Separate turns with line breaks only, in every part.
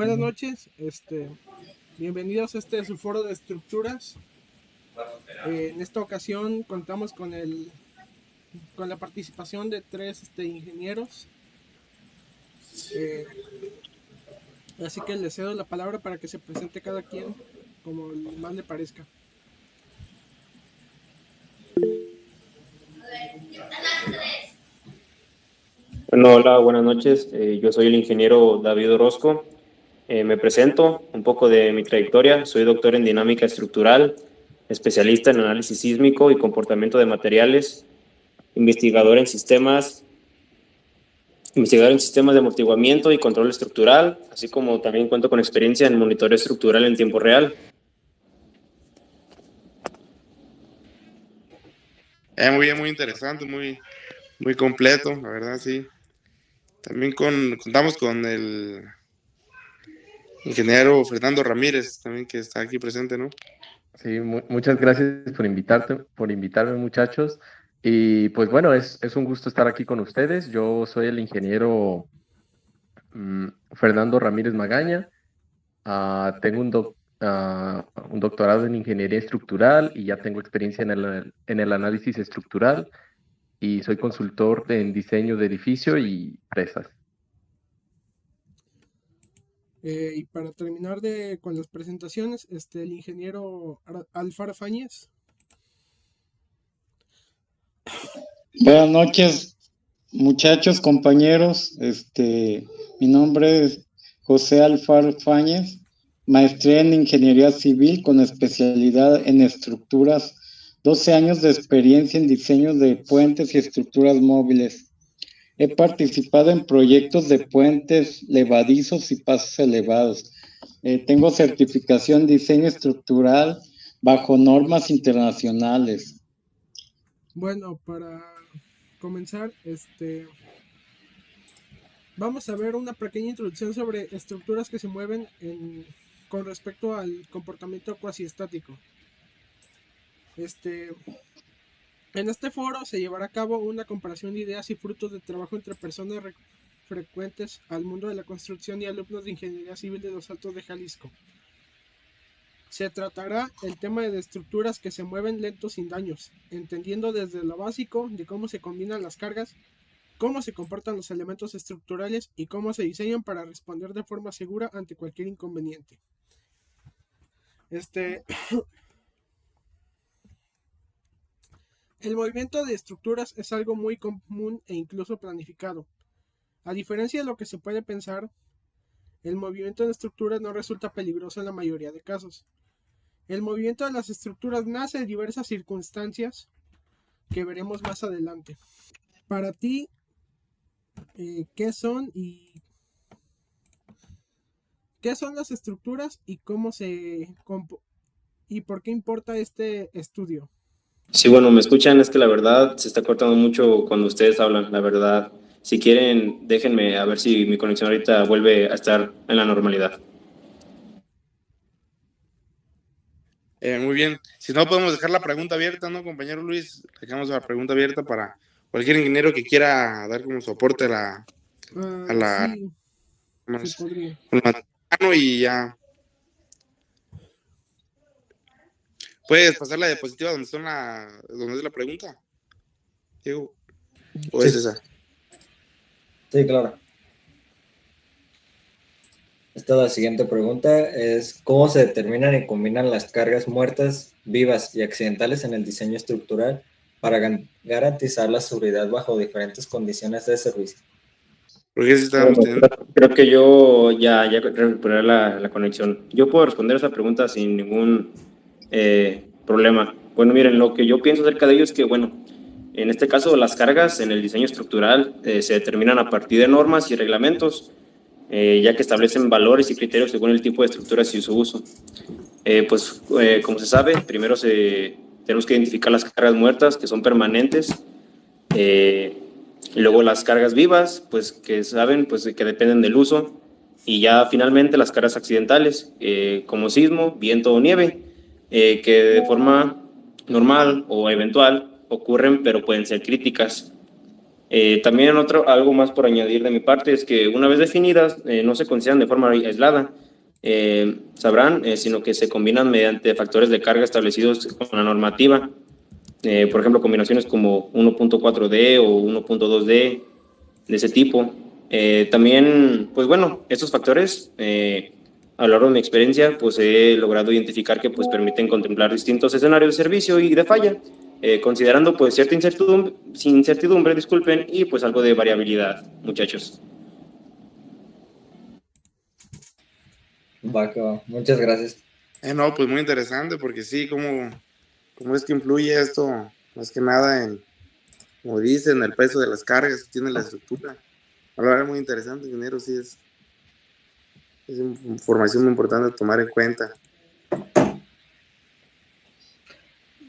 Buenas noches, bienvenidos a su foro de estructuras. En esta ocasión contamos con la participación de tres ingenieros. Así que les cedo la palabra para que se presente cada quien como más le parezca.
Bueno, hola, buenas noches. Yo soy el ingeniero David Orozco. Me presento un poco de mi trayectoria. Soy doctor en dinámica estructural, especialista en análisis sísmico y comportamiento de materiales, investigador en sistemas, investigador en sistemas de amortiguamiento y control estructural, así como también cuento con experiencia en monitoreo estructural en tiempo real.
Muy bien, muy interesante, muy completo, la verdad, sí. También contamos con el ingeniero Fernando Ramírez, también que está aquí presente, ¿no?
Sí, muchas gracias por invitarme, muchachos. Y pues bueno, es un gusto estar aquí con ustedes. Yo soy el ingeniero Fernando Ramírez Magaña. Tengo un doctorado en ingeniería estructural y ya tengo experiencia en el análisis estructural y soy consultor en diseño de edificio y presas.
Y para terminar con las presentaciones, el ingeniero Alfaro Fáñez.
Buenas noches, muchachos, compañeros. Mi nombre es José Alfaro Fáñez, maestría en Ingeniería Civil con especialidad en estructuras, 12 años de experiencia en diseño de puentes y estructuras móviles. He participado en proyectos de puentes levadizos y pasos elevados. Tengo certificación en diseño estructural bajo normas internacionales.
Bueno, para comenzar, vamos a ver una pequeña introducción sobre estructuras que se mueven con respecto al comportamiento cuasi estático. En este foro se llevará a cabo una comparación de ideas y frutos de trabajo entre personas frecuentes al mundo de la construcción y alumnos de Ingeniería Civil de los Altos de Jalisco. Se tratará el tema de estructuras que se mueven lentos sin daños, entendiendo desde lo básico de cómo se combinan las cargas, cómo se comportan los elementos estructurales y cómo se diseñan para responder de forma segura ante cualquier inconveniente. El movimiento de estructuras es algo muy común e incluso planificado. A diferencia de lo que se puede pensar, el movimiento de estructuras no resulta peligroso en la mayoría de casos. El movimiento de las estructuras nace de diversas circunstancias que veremos más adelante. Para ti, ¿qué son las estructuras y y por qué importa este estudio?
Sí, bueno, me escuchan, es que la verdad se está cortando mucho cuando ustedes hablan, la verdad. Si quieren, déjenme a ver si mi conexión ahorita vuelve a estar en la normalidad.
Muy bien. Si no, podemos dejar la pregunta abierta, ¿no, compañero Luis? Dejamos la pregunta abierta para cualquier ingeniero que quiera dar como soporte a la
sí, se podría.
y ya. ¿Puedes pasar la diapositiva donde es la pregunta, Diego? ¿O es esa?
Sí, claro. La siguiente pregunta es: ¿cómo se determinan y combinan las cargas muertas, vivas y accidentales en el diseño estructural para garantizar la seguridad bajo diferentes condiciones de servicio?
Porque sí estábamos teniendo...
Creo que yo ya recuperé la conexión. Yo puedo responder esa pregunta sin ningún problema. Bueno, miren, lo que yo pienso acerca de ello es que, bueno, en este caso las cargas en el diseño estructural se determinan a partir de normas y reglamentos, ya que establecen valores y criterios según el tipo de estructuras y su uso. Como se sabe, primero tenemos que identificar las cargas muertas, que son permanentes, y luego las cargas vivas, pues que saben, pues que dependen del uso, y ya finalmente las cargas accidentales, como sismo, viento o nieve, que de forma normal o eventual ocurren, pero pueden ser críticas. También algo más por añadir de mi parte es que una vez definidas, no se consideran de forma aislada, sabrán, sino que se combinan mediante factores de carga establecidos con la normativa. Por ejemplo, combinaciones como 1.4D o 1.2D de ese tipo. También, pues bueno, estos factores, a lo largo de mi experiencia, pues he logrado identificar que pues permiten contemplar distintos escenarios de servicio y de falla, considerando pues cierta incertidumbre, disculpen, y pues algo de variabilidad, muchachos.
Va, que va. Muchas gracias.
No, pues muy interesante, porque sí, cómo es que influye esto, más que nada en, como dicen, el peso de las cargas que tiene la estructura. La verdad, muy interesante, ingeniero, sí es información muy importante a tomar en cuenta.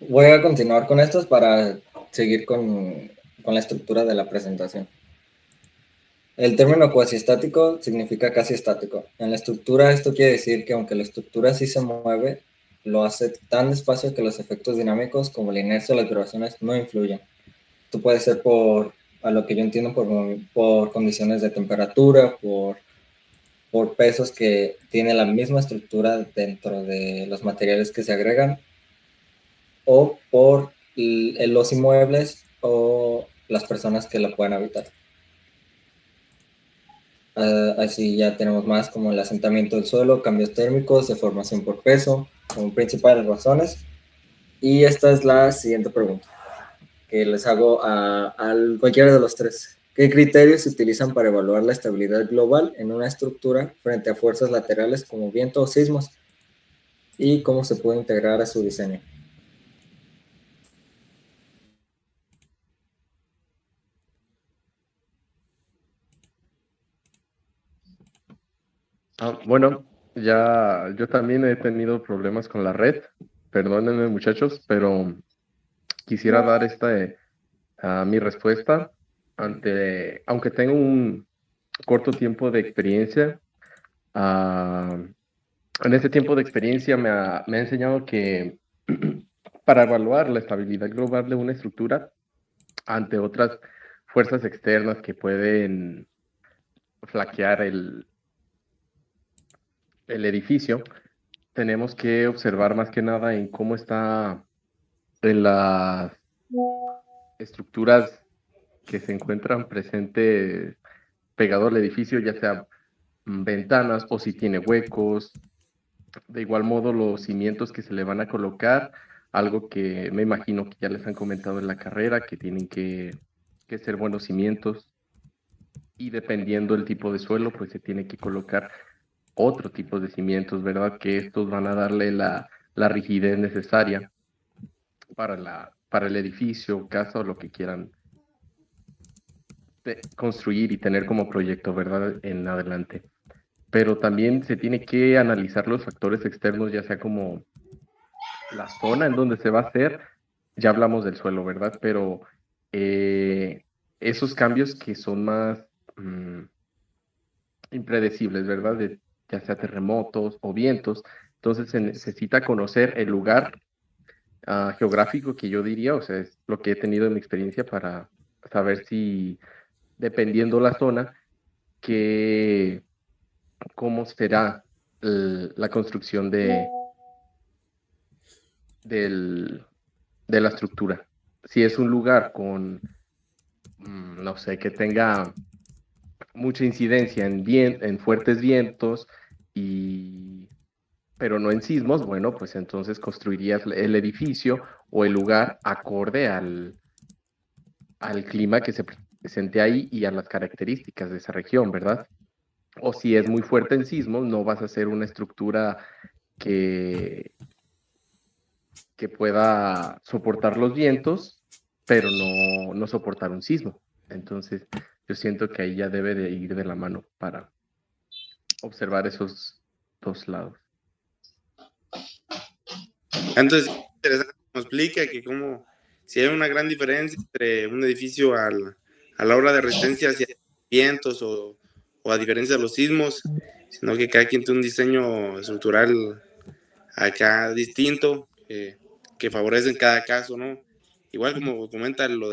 Voy a continuar con estos para seguir con la estructura de la presentación. El término cuasi estático significa casi estático. En la estructura esto quiere decir que aunque la estructura sí se mueve, lo hace tan despacio que los efectos dinámicos como la inercia o las vibraciones no influyen. Esto puede ser a lo que yo entiendo, por condiciones de temperatura, por pesos que tienen la misma estructura dentro de los materiales que se agregan, o por los inmuebles o las personas que la puedan habitar. Así ya tenemos más como el asentamiento del suelo, cambios térmicos, deformación por peso, como principales razones. Y esta es la siguiente pregunta que les hago a cualquiera de los tres. ¿Qué criterios se utilizan para evaluar la estabilidad global en una estructura frente a fuerzas laterales como viento o sismos? ¿Y cómo se puede integrar a su diseño?
Bueno, ya yo también he tenido problemas con la red, perdónenme muchachos, pero quisiera dar mi respuesta aunque tengo un corto tiempo de experiencia. ah, en ese tiempo de experiencia me ha enseñado que para evaluar la estabilidad global de una estructura ante otras fuerzas externas que pueden flaquear el edificio, tenemos que observar más que nada en cómo está en las estructuras que se encuentran presentes pegado al edificio, ya sea ventanas o si tiene huecos. De igual modo, los cimientos que se le van a colocar, algo que me imagino que ya les han comentado en la carrera, que tienen que ser buenos cimientos, y dependiendo del tipo de suelo, pues se tiene que colocar otro tipo de cimientos, ¿verdad? Que estos van a darle la rigidez necesaria para el edificio, casa o lo que quieran construir y tener como proyecto, ¿verdad? En adelante. Pero también se tiene que analizar los factores externos, ya sea como la zona en donde se va a hacer. Ya hablamos del suelo, ¿verdad? Pero esos cambios que son más impredecibles, ¿verdad? Ya sea terremotos o vientos. Entonces se necesita conocer el lugar geográfico, que yo diría, o sea, es lo que he tenido en mi experiencia para saber si, dependiendo la zona, que, cómo será la construcción del, de la estructura. Si es un lugar con, no sé, que tenga mucha incidencia en fuertes vientos, pero no en sismos, bueno, pues entonces construirías el edificio o el lugar acorde al clima que se presente ahí y a las características de esa región, ¿verdad? O si es muy fuerte en sismos, no vas a hacer una estructura que, que pueda soportar los vientos, pero no soportar un sismo. Entonces, yo siento que ahí ya debe de ir de la mano para observar esos dos lados.
Entonces, interesante que nos explica que si hay una gran diferencia entre un edificio a la hora de resistencia hacia vientos o a diferencia de los sismos, sino que cada quien tiene un diseño estructural acá distinto, que favorece en cada caso, ¿no? Igual como comenta lo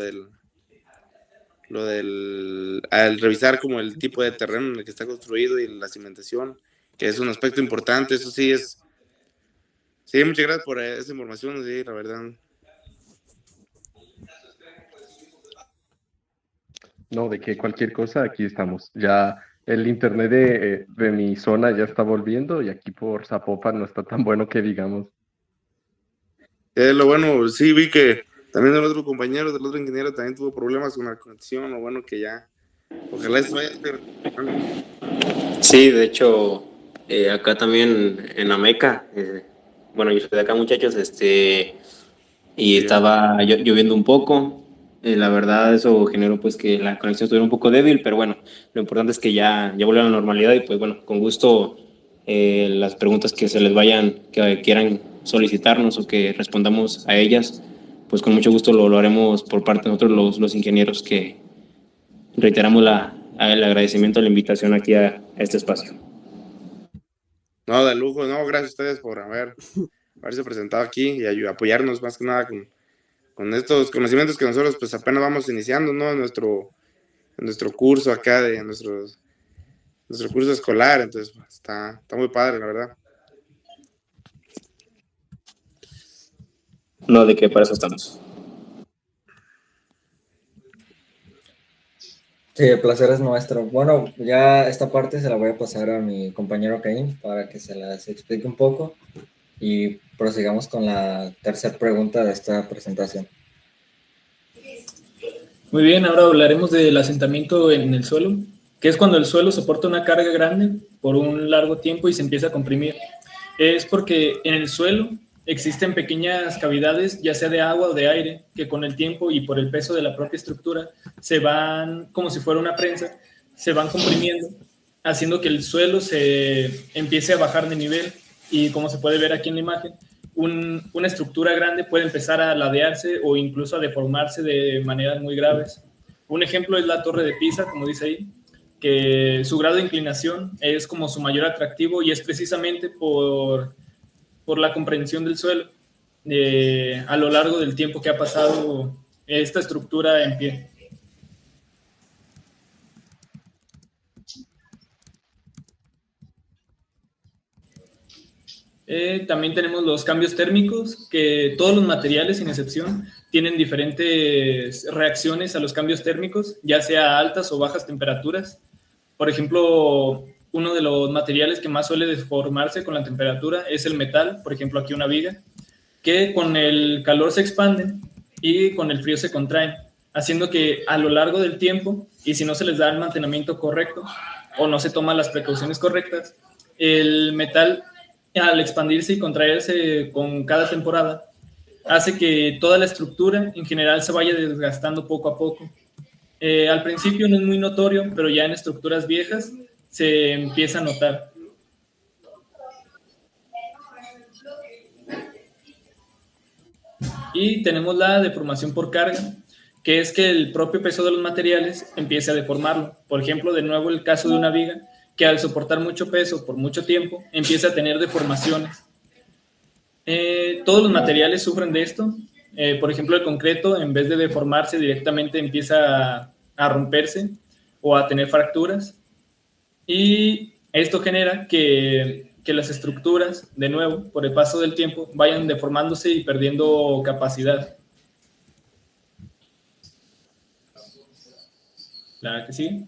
al revisar como el tipo de terreno en el que está construido y la cimentación, que es un aspecto importante. Eso sí es. Sí, muchas gracias por esa información, sí, la verdad.
No, de que cualquier cosa, aquí estamos. Ya el internet de mi zona ya está volviendo y aquí por Zapopan no está tan bueno que digamos.
Lo bueno, sí vi que también el otro compañero del otro ingeniero también tuvo problemas con la conexión, lo bueno que ya. Ojalá esto vaya a ser.
Sí, de hecho, acá también en Ameca, bueno, yo soy de acá, muchachos, y estaba lloviendo un poco. La verdad, eso generó pues que la conexión estuviera un poco débil, pero bueno, lo importante es que ya volvió a la normalidad y pues bueno, con gusto las preguntas que se les vayan, que quieran solicitarnos o que respondamos a ellas, pues con mucho gusto lo haremos por parte de nosotros los ingenieros que reiteramos el agradecimiento a la invitación aquí a este espacio.
No, de lujo, no, gracias a ustedes por haberse presentado aquí y apoyarnos más que nada con estos conocimientos que nosotros pues apenas vamos iniciando, ¿no? En nuestro curso acá, nuestro curso escolar, entonces está muy padre, la verdad.
No, de que para eso estamos.
Sí, el placer es nuestro. Bueno, ya esta parte se la voy a pasar a mi compañero Caín para que se las explique un poco y prosigamos con la tercera pregunta de esta presentación.
Muy bien, ahora hablaremos del asentamiento en el suelo, que es cuando el suelo soporta una carga grande por un largo tiempo y se empieza a comprimir. Es porque en el suelo existen pequeñas cavidades, ya sea de agua o de aire, que con el tiempo y por el peso de la propia estructura se van, como si fuera una prensa, se van comprimiendo, haciendo que el suelo se empiece a bajar de nivel y como se puede ver aquí en la imagen, una estructura grande puede empezar a ladearse o incluso a deformarse de maneras muy graves. Un ejemplo es la Torre de Pisa, como dice ahí, que su grado de inclinación es como su mayor atractivo y es precisamente por la comprensión del suelo a lo largo del tiempo que ha pasado esta estructura en pie. También tenemos los cambios térmicos, que todos los materiales, sin excepción, tienen diferentes reacciones a los cambios térmicos, ya sea a altas o bajas temperaturas. Por ejemplo, uno de los materiales que más suele deformarse con la temperatura es el metal, por ejemplo, aquí una viga, que con el calor se expanden y con el frío se contraen, haciendo que a lo largo del tiempo, y si no se les da el mantenimiento correcto o no se toman las precauciones correctas, el metal al expandirse y contraerse con cada temporada, hace que toda la estructura en general se vaya desgastando poco a poco. Al principio no es muy notorio, pero ya en estructuras viejas se empieza a notar. Y tenemos la deformación por carga, que es que el propio peso de los materiales empiece a deformarlo. Por ejemplo, de nuevo el caso de una viga, que al soportar mucho peso por mucho tiempo, empieza a tener deformaciones. Todos los materiales sufren de esto. Por ejemplo, el concreto, en vez de deformarse directamente, empieza a romperse o a tener fracturas. Y esto genera que las estructuras, de nuevo, por el paso del tiempo, vayan deformándose y perdiendo capacidad. ¿La que sigue?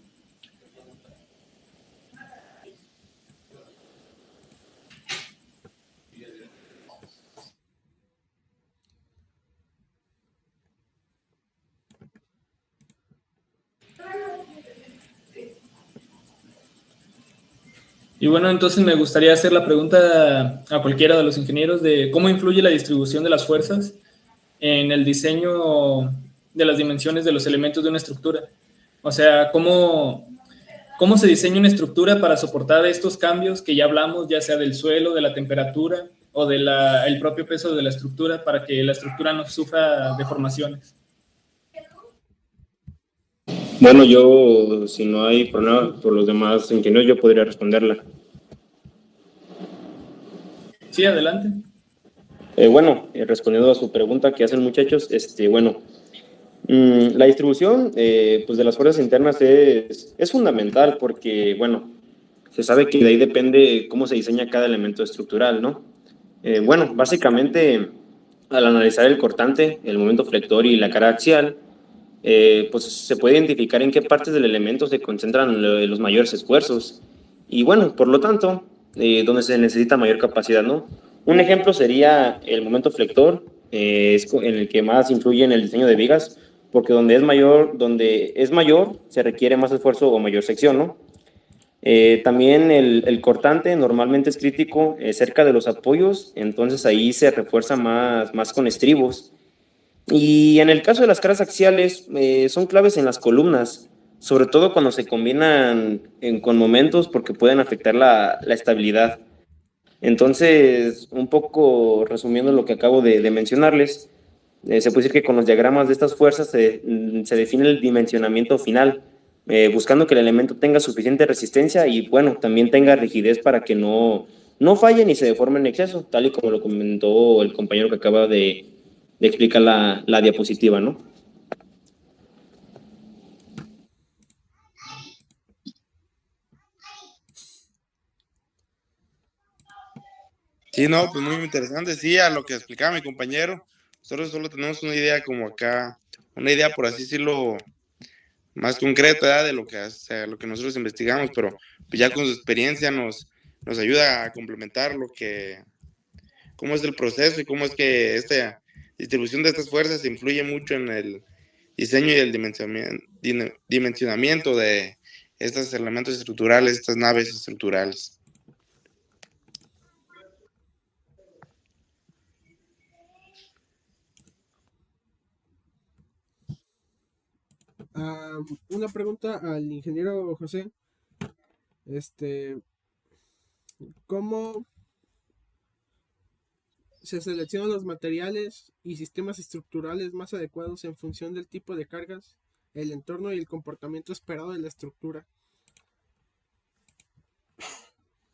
Y bueno, entonces me gustaría hacer la pregunta a cualquiera de los ingenieros de cómo influye la distribución de las fuerzas en el diseño de las dimensiones de los elementos de una estructura. O sea, cómo se diseña una estructura para soportar estos cambios que ya hablamos, ya sea del suelo, de la temperatura o del propio peso de la estructura, para que la estructura no sufra deformaciones.
Bueno, yo, si no hay problema por los demás ingenieros, yo podría responderla.
Sí, adelante.
Bueno, respondiendo a su pregunta que hacen muchachos, bueno, La distribución pues de las fuerzas internas es fundamental porque, bueno, se sabe que de ahí depende cómo se diseña cada elemento estructural, ¿no? Bueno, básicamente, al analizar el cortante, el momento flector y la cara axial, pues se puede identificar en qué partes del elemento se concentran los mayores esfuerzos. Y bueno, por lo tanto, donde se necesita mayor capacidad, ¿no? Un ejemplo sería el momento flector, en el que más influye en el diseño de vigas, porque donde es mayor, se requiere más esfuerzo o mayor sección, ¿no? También el cortante normalmente es crítico cerca de los apoyos, entonces ahí se refuerza más con estribos. Y en el caso de las caras axiales, son claves en las columnas, sobre todo cuando se combinan con momentos porque pueden afectar la estabilidad. Entonces, un poco resumiendo lo que acabo de mencionarles, se puede decir que con los diagramas de estas fuerzas se define el dimensionamiento final, buscando que el elemento tenga suficiente resistencia y, bueno, también tenga rigidez para que no falle ni se deforme en exceso, tal y como lo comentó el compañero que acaba de explicar la diapositiva, ¿no?
Sí, no, pues muy interesante. Sí, a lo que explicaba mi compañero, nosotros solo tenemos una idea como acá, una idea por así decirlo, más concreta, ¿verdad? De lo que hace, lo que nosotros investigamos, pero pues ya con su experiencia nos ayuda a complementar cómo es el proceso y cómo es que esta distribución de estas fuerzas influye mucho en el diseño y el dimensionamiento de estos elementos estructurales, estas naves estructurales.
Una pregunta al ingeniero José. ¿Cómo se seleccionan los materiales y sistemas estructurales más adecuados en función del tipo de cargas, el entorno y el comportamiento esperado de la estructura?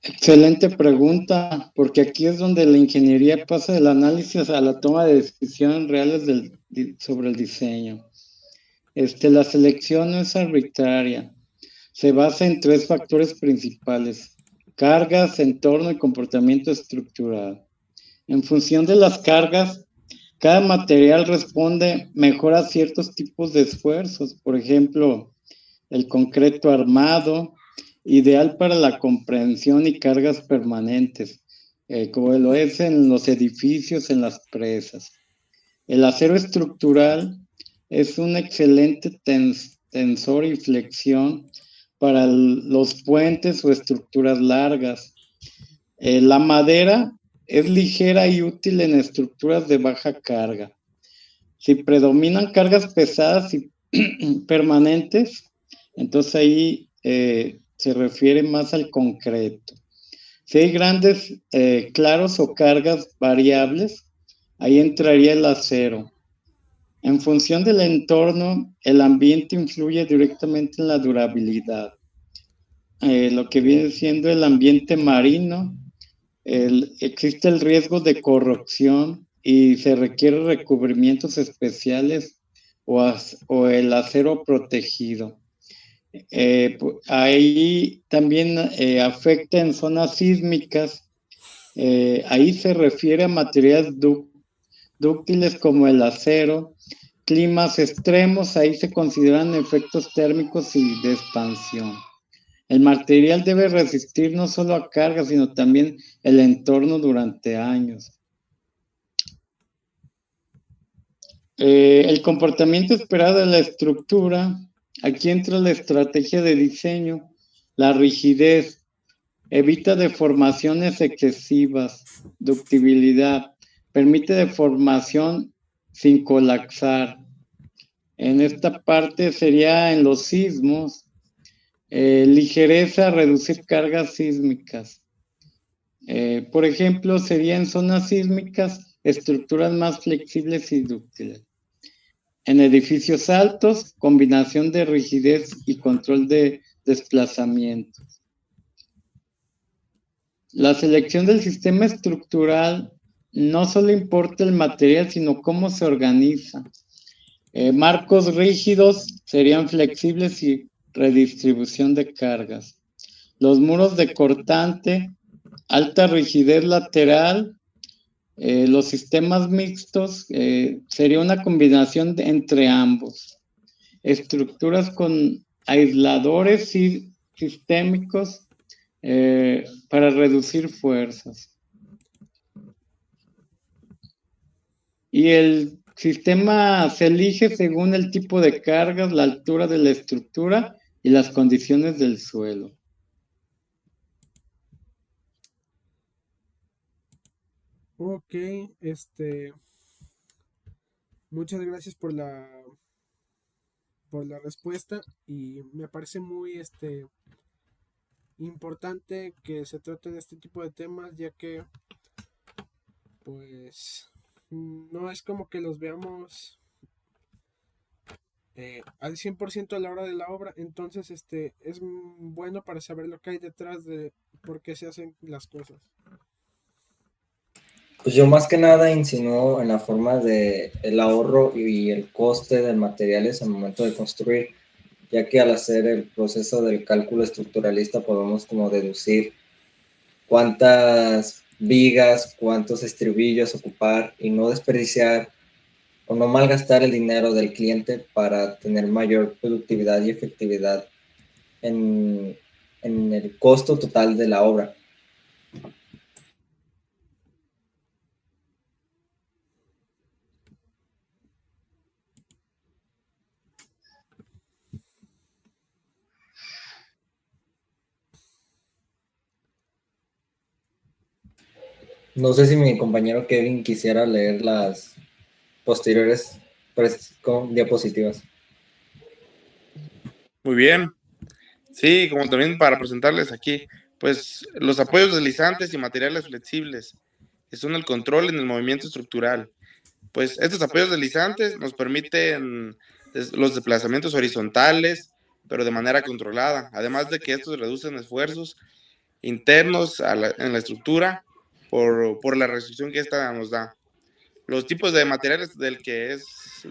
Excelente pregunta, porque aquí es donde la ingeniería pasa del análisis a la toma de decisiones reales sobre el diseño. La selección no es arbitraria, se basa en 3 factores principales: cargas, entorno y comportamiento estructural. En función de las cargas, cada material responde mejor a ciertos tipos de esfuerzos. Por ejemplo, el concreto armado, ideal para la comprensión y cargas permanentes, como lo es en los edificios, en las presas. El acero estructural es un excelente tensor y flexión para los puentes o estructuras largas. La madera es ligera y útil en estructuras de baja carga. Si predominan cargas pesadas y permanentes, entonces ahí se refiere más al concreto. Si hay grandes claros o cargas variables, ahí entraría el acero. En función del entorno, el ambiente influye directamente en la durabilidad. Lo que viene siendo el ambiente marino, existe el riesgo de corrosión y se requieren recubrimientos especiales o el acero protegido. Ahí también afecta en zonas sísmicas. Ahí se refiere a materiales dúctiles como el acero. Climas extremos, ahí se consideran efectos térmicos y de expansión. El material debe resistir no solo a cargas, sino también el entorno durante años. El comportamiento esperado de la estructura, aquí entra la estrategia de diseño, la rigidez, evita deformaciones excesivas, ductibilidad, permite deformación sin colapsar. En esta parte sería en los sismos, ligereza, reducir cargas sísmicas. Por ejemplo, sería en zonas sísmicas, estructuras más flexibles y dúctiles. En edificios altos, combinación de rigidez y control de desplazamiento. La selección del sistema estructural no solo importa el material, sino cómo se organiza. Marcos rígidos serían flexibles y redistribución de cargas. Los muros de cortante, alta rigidez lateral. Los sistemas mixtos sería una combinación entre ambos. Estructuras con aisladores sistémicos para reducir fuerzas. Y el sistema se elige según el tipo de cargas, la altura de la estructura y las condiciones del suelo.
Ok, muchas gracias por la respuesta, y me parece muy importante que se traten este tipo de temas, ya que pues no es como que los veamos al 100% a la hora de la obra. Entonces es bueno para saber lo que hay detrás de por qué se hacen las cosas.
Pues yo más que nada insinuo en la forma de el ahorro y el coste de materiales al momento de construir, ya que al hacer el proceso del cálculo estructuralista podemos como deducir cuántas vigas, cuántos estribillos ocupar y no desperdiciar o no malgastar el dinero del cliente para tener mayor productividad y efectividad en el costo total de la obra. No sé si mi compañero Kevin quisiera leer las posteriores con diapositivas.
Muy bien. Sí, como también para presentarles aquí, pues los apoyos deslizantes y materiales flexibles, que son el control en el movimiento estructural. Pues estos apoyos deslizantes nos permiten los desplazamientos horizontales, pero de manera controlada, además de que estos reducen esfuerzos internos en la estructura por la restricción que esta nos da. Los tipos de materiales del que es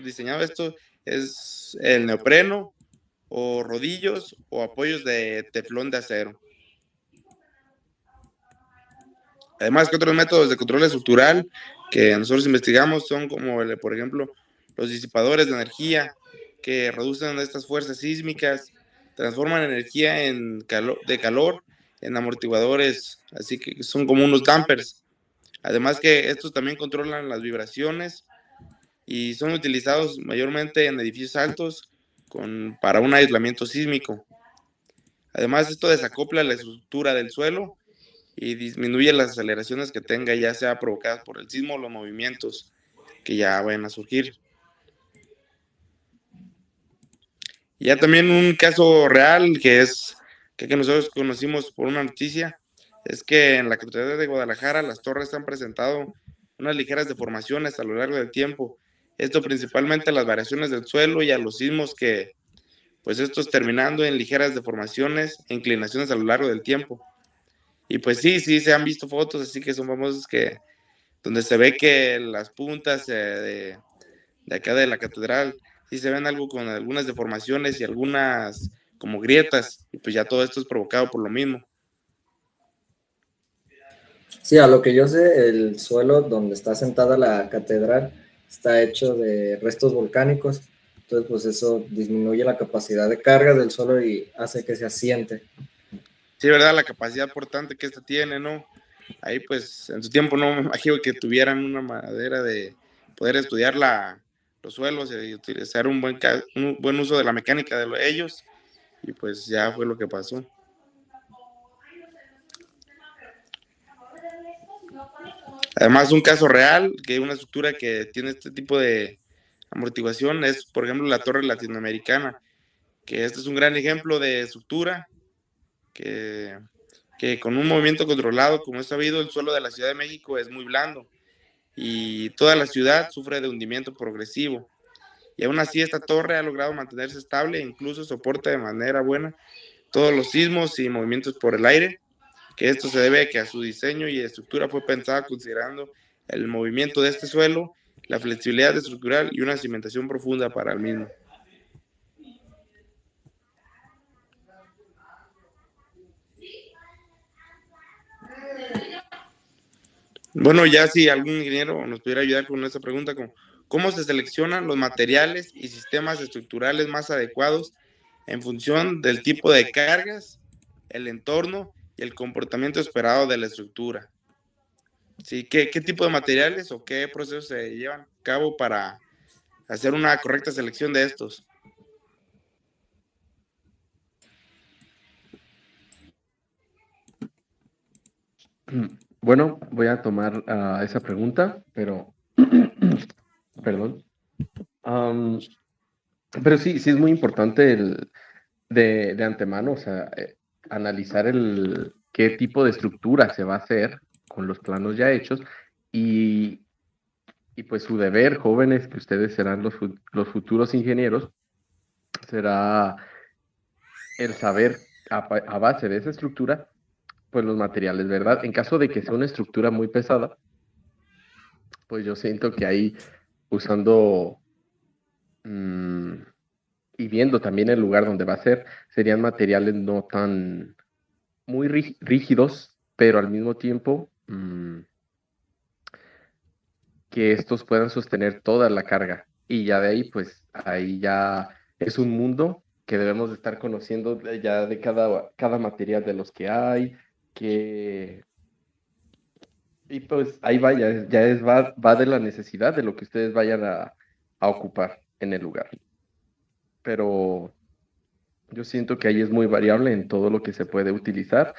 diseñado esto es el neopreno, o rodillos, o apoyos de teflón de acero. Además, que otros métodos de control estructural que nosotros investigamos son como, por ejemplo, los disipadores de energía, que reducen estas fuerzas sísmicas, transforman energía de calor en amortiguadores, así que son como unos dampers. Además que estos también controlan las vibraciones y son utilizados mayormente en edificios altos para un aislamiento sísmico. Además, esto desacopla la estructura del suelo y disminuye las aceleraciones que tenga, ya sea provocadas por el sismo o los movimientos que ya vayan a surgir. Ya también un caso real que nosotros conocimos por una noticia, es que en la Catedral de Guadalajara las torres han presentado unas ligeras deformaciones a lo largo del tiempo. Esto principalmente a las variaciones del suelo y a los sismos que, pues estos terminando en ligeras deformaciones e inclinaciones a lo largo del tiempo. Y pues sí, se han visto fotos así que son famosas donde se ve que las puntas de acá de la catedral sí se ven algo con algunas deformaciones y algunas como grietas, y pues ya todo esto es provocado por lo mismo.
Sí, a lo que yo sé, el suelo donde está sentada la catedral está hecho de restos volcánicos, entonces pues eso disminuye la capacidad de carga del suelo y hace que se asiente.
Sí, ¿verdad? La capacidad portante que esta tiene, ¿no? Ahí pues en su tiempo no me imagino que tuvieran una manera de poder estudiar los suelos y utilizar un buen uso de la mecánica de ellos, y pues ya fue lo que pasó. Además, un caso real, que una estructura que tiene este tipo de amortiguación es, por ejemplo, la torre latinoamericana, que este es un gran ejemplo de estructura que con un movimiento controlado, como es sabido, el suelo de la Ciudad de México es muy blando y toda la ciudad sufre de hundimiento progresivo. Y aún así esta torre ha logrado mantenerse estable e incluso soporta de manera buena todos los sismos y movimientos por el aire, que esto se debe a que a su diseño y estructura fue pensada considerando el movimiento de este suelo, la flexibilidad estructural y una cimentación profunda para el mismo. Bueno, ya si algún ingeniero nos pudiera ayudar con esta pregunta, como, ¿cómo se seleccionan los materiales y sistemas estructurales más adecuados en función del tipo de cargas, el entorno y el comportamiento esperado de la estructura? ¿Sí? ¿Qué tipo de materiales o qué procesos se llevan a cabo para hacer una correcta selección de estos?
Bueno, voy a tomar esa pregunta, pero, perdón. Am, pero sí, sí es muy importante de antemano, o sea, analizar qué tipo de estructura se va a hacer con los planos ya hechos y, y pues su deber, jóvenes, que ustedes serán los futuros ingenieros, será el saber a base de esa estructura, pues los materiales, ¿verdad? En caso de que sea una estructura muy pesada, pues yo siento que ahí usando y viendo también el lugar donde va a ser, serían materiales no tan muy rígidos, pero al mismo tiempo que estos puedan sostener toda la carga. Y ya de ahí, pues ahí ya es un mundo que debemos de estar conociendo ya de cada material de los que hay, que... Y pues ahí va, va de la necesidad de lo que ustedes vayan a ocupar en el lugar. Pero yo siento que ahí es muy variable en todo lo que se puede utilizar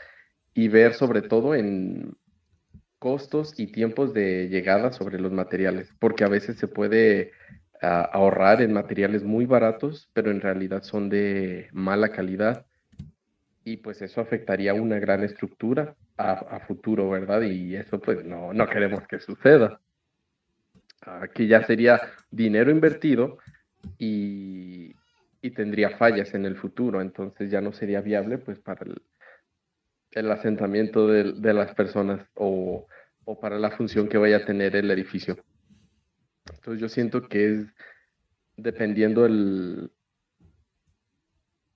y ver sobre todo en costos y tiempos de llegada sobre los materiales, porque a veces se puede ahorrar en materiales muy baratos, pero en realidad son de mala calidad y pues eso afectaría una gran estructura a futuro, ¿verdad? Y eso pues no queremos que suceda. Aquí ya sería dinero invertido y, y tendría fallas en el futuro, entonces ya no sería viable pues para el asentamiento de las personas o para la función que vaya a tener el edificio. Entonces yo siento que es dependiendo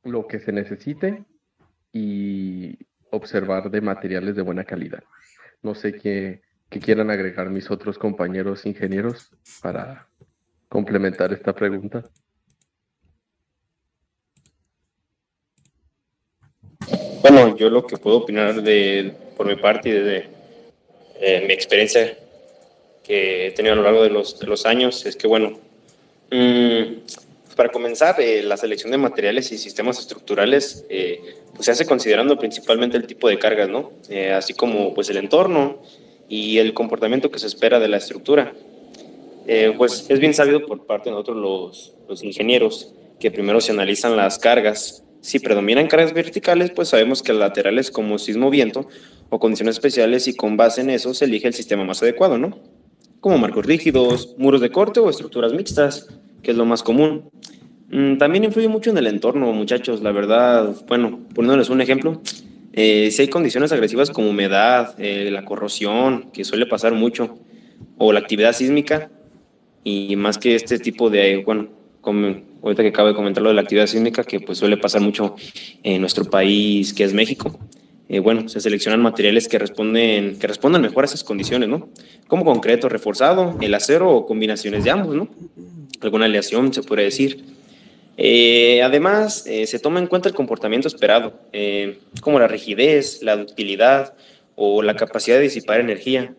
lo que se necesite y observar de materiales de buena calidad. No sé qué quieran agregar mis otros compañeros ingenieros para complementar esta pregunta.
Bueno, yo lo que puedo opinar por mi parte y desde mi experiencia que he tenido a lo largo de los años es que, bueno, para comenzar, la selección de materiales y sistemas estructurales pues se hace considerando principalmente el tipo de cargas, ¿no? Así como pues el entorno y el comportamiento que se espera de la estructura. Pues es bien sabido por parte de nosotros los ingenieros que primero se analizan las cargas. Si predominan cargas verticales, pues sabemos que las laterales como sismo-viento o condiciones especiales y con base en eso se elige el sistema más adecuado, ¿no? Como marcos rígidos, muros de corte o estructuras mixtas, que es lo más común. También influye mucho en el entorno, muchachos, la verdad. Bueno, poniéndoles un ejemplo, si hay condiciones agresivas como humedad, la corrosión, que suele pasar mucho, o la actividad sísmica, y más que este tipo de, bueno, como ahorita que acabo de comentar lo de la actividad sísmica, que pues suele pasar mucho en nuestro país, que es México, bueno, se seleccionan materiales que respondan mejor a esas condiciones, ¿no? Como concreto reforzado, el acero o combinaciones de ambos, ¿no? Alguna aleación se puede decir. Además, se toma en cuenta el comportamiento esperado, como la rigidez, la ductilidad o la capacidad de disipar energía.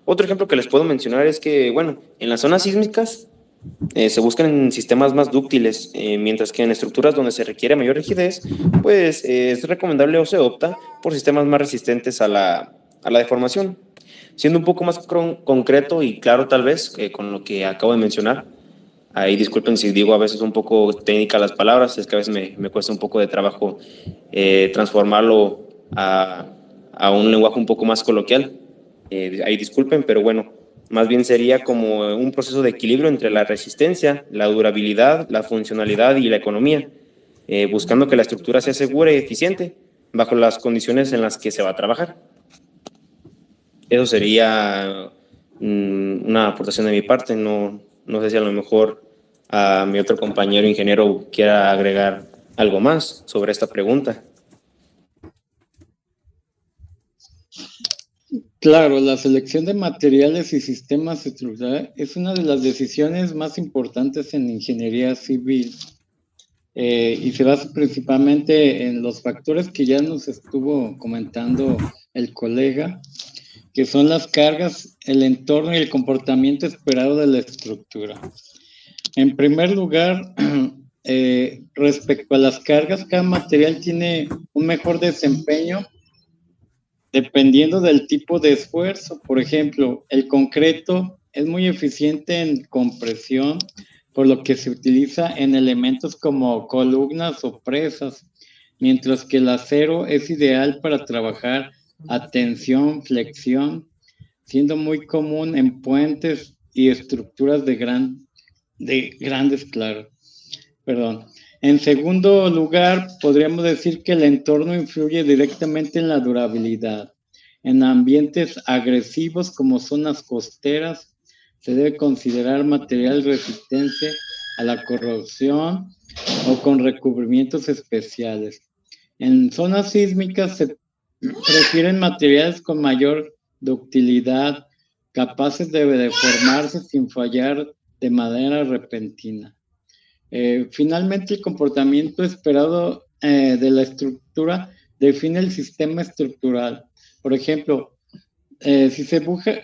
Otro ejemplo que les puedo mencionar es que, bueno, en las zonas sísmicas se buscan sistemas más dúctiles, mientras que en estructuras donde se requiere mayor rigidez, pues es recomendable o se opta por sistemas más resistentes a la deformación. Siendo un poco más concreto y claro tal vez con lo que acabo de mencionar, ahí disculpen si digo a veces un poco técnica las palabras, es que a veces me cuesta un poco de trabajo transformarlo a un lenguaje un poco más coloquial. Ahí disculpen, pero bueno, más bien sería como un proceso de equilibrio entre la resistencia, la durabilidad, la funcionalidad y la economía, buscando que la estructura sea segura y eficiente bajo las condiciones en las que se va a trabajar. Eso sería una aportación de mi parte. No sé si a lo mejor a mi otro compañero ingeniero quiera agregar algo más sobre esta pregunta.
Claro, la selección de materiales y sistemas estructurales es una de las decisiones más importantes en ingeniería civil, y se basa principalmente en los factores que ya nos estuvo comentando el colega, que son las cargas, el entorno y el comportamiento esperado de la estructura. En primer lugar, respecto a las cargas, cada material tiene un mejor desempeño dependiendo del tipo de esfuerzo. Por ejemplo, el concreto es muy eficiente en compresión, por lo que se utiliza en elementos como columnas o presas, mientras que el acero es ideal para trabajar a tensión, flexión, siendo muy común en puentes y estructuras de grandes, claro. Perdón. En segundo lugar, podríamos decir que el entorno influye directamente en la durabilidad. En ambientes agresivos como zonas costeras, se debe considerar material resistente a la corrosión o con recubrimientos especiales. En zonas sísmicas se prefieren materiales con mayor ductilidad, capaces de deformarse sin fallar de manera repentina. Finalmente, el comportamiento esperado de la estructura define el sistema estructural. Por ejemplo, si se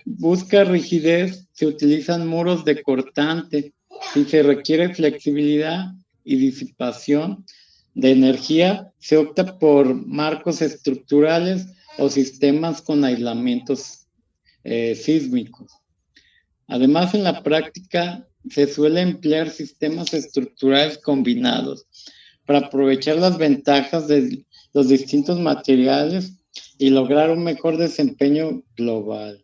busca rigidez, se utilizan muros de cortante. Si se requiere flexibilidad y disipación de energía, se opta por marcos estructurales o sistemas con aislamientos sísmicos. Además, en la práctica se suele emplear sistemas estructurales combinados para aprovechar las ventajas de los distintos materiales y lograr un mejor desempeño global.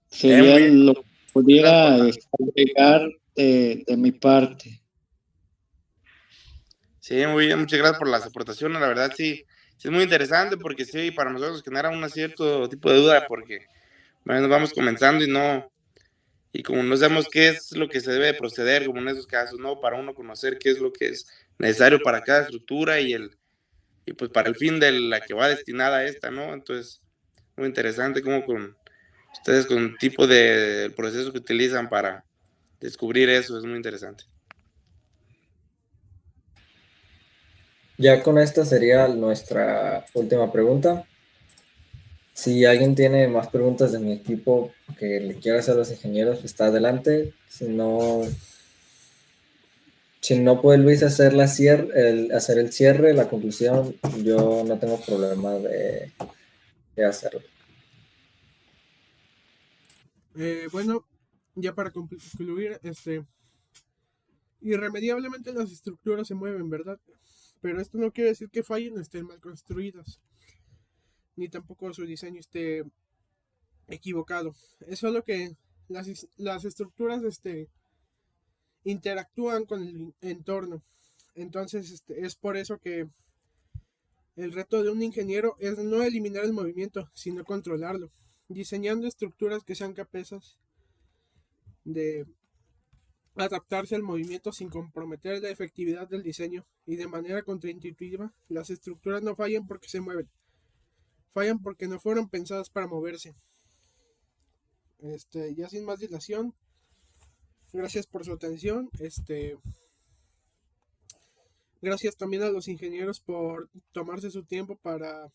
Sería lo que pudiera agregar de mi parte.
Sí, muy bien, muchas gracias por las aportaciones. La verdad, sí, sí es muy interesante porque sí, para nosotros genera un cierto tipo de duda porque bueno, vamos comenzando y como no sabemos qué es lo que se debe proceder, como en esos casos, ¿no? Para uno conocer qué es lo que es necesario para cada estructura y pues para el fin de la que va destinada esta, ¿no? Entonces, muy interesante cómo con ustedes con el tipo de proceso que utilizan para descubrir eso, es muy interesante.
Ya con esta sería nuestra última pregunta. Si alguien tiene más preguntas de mi equipo que le quiera hacer a los ingenieros, está adelante. Si no puede Luis hacer hacer el cierre, la conclusión, yo no tengo problema de hacerlo.
Bueno, ya para concluir, irremediablemente las estructuras se mueven, ¿verdad? Pero esto no quiere decir que fallen o estén mal construidas, ni tampoco su diseño esté equivocado. Es solo que las estructuras interactúan con el entorno. Entonces, es por eso que el reto de un ingeniero es no eliminar el movimiento, sino controlarlo, diseñando estructuras que sean capaces de adaptarse al movimiento sin comprometer la efectividad del diseño. Y de manera contraintuitiva, las estructuras no fallan porque se mueven, fallan porque no fueron pensadas para moverse. Ya sin más dilación, gracias por su atención. Gracias también a los ingenieros por tomarse su tiempo para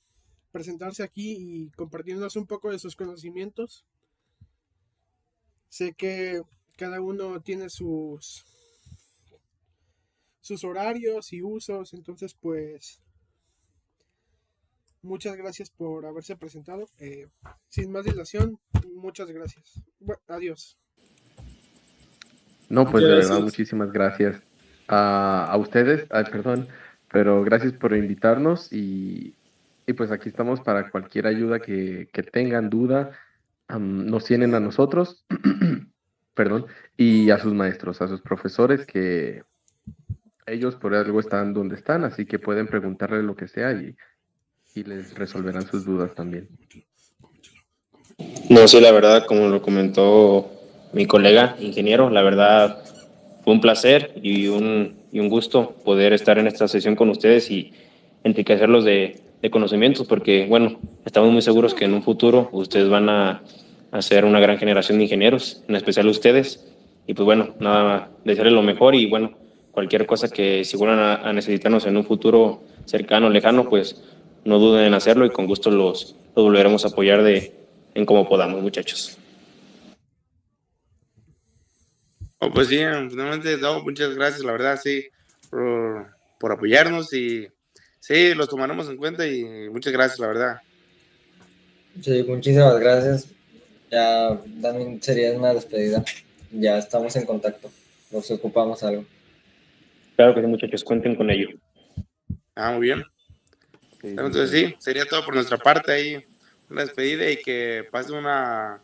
presentarse aquí y compartirnos un poco de sus conocimientos. Sé que cada uno tiene sus horarios y usos, entonces pues muchas gracias por haberse presentado. Sin más dilación, muchas gracias. Bueno, adiós.
No, pues de verdad,
Gracias.
muchísimas gracias a ustedes, perdón, pero gracias por invitarnos y pues aquí estamos para cualquier ayuda que tengan duda, nos tienen a nosotros, perdón, y a sus maestros, a sus profesores que ellos por algo están donde están, así que pueden preguntarle lo que sea y les resolverán sus dudas también.
No, sí, la verdad, como lo comentó mi colega ingeniero, la verdad fue un placer y un gusto poder estar en esta sesión con ustedes y enriquecerlos de conocimientos, porque, bueno, estamos muy seguros que en un futuro ustedes van a ser una gran generación de ingenieros, en especial ustedes. Y pues bueno, nada, desearles lo mejor y bueno, cualquier cosa que si vuelvan a necesitarnos en un futuro cercano o lejano, pues no duden en hacerlo y con gusto los volveremos a apoyar en como podamos, muchachos.
Oh, pues sí, finalmente, no, muchas gracias, la verdad, sí, por apoyarnos y sí, los tomaremos en cuenta y muchas gracias, la verdad.
Sí, muchísimas gracias. Ya también sería una despedida. Ya estamos en contacto. Nos ocupamos algo.
Claro que sí, muchachos, cuenten con ello.
Muy bien. Entonces sí, sería todo por nuestra parte ahí, una despedida y que pase una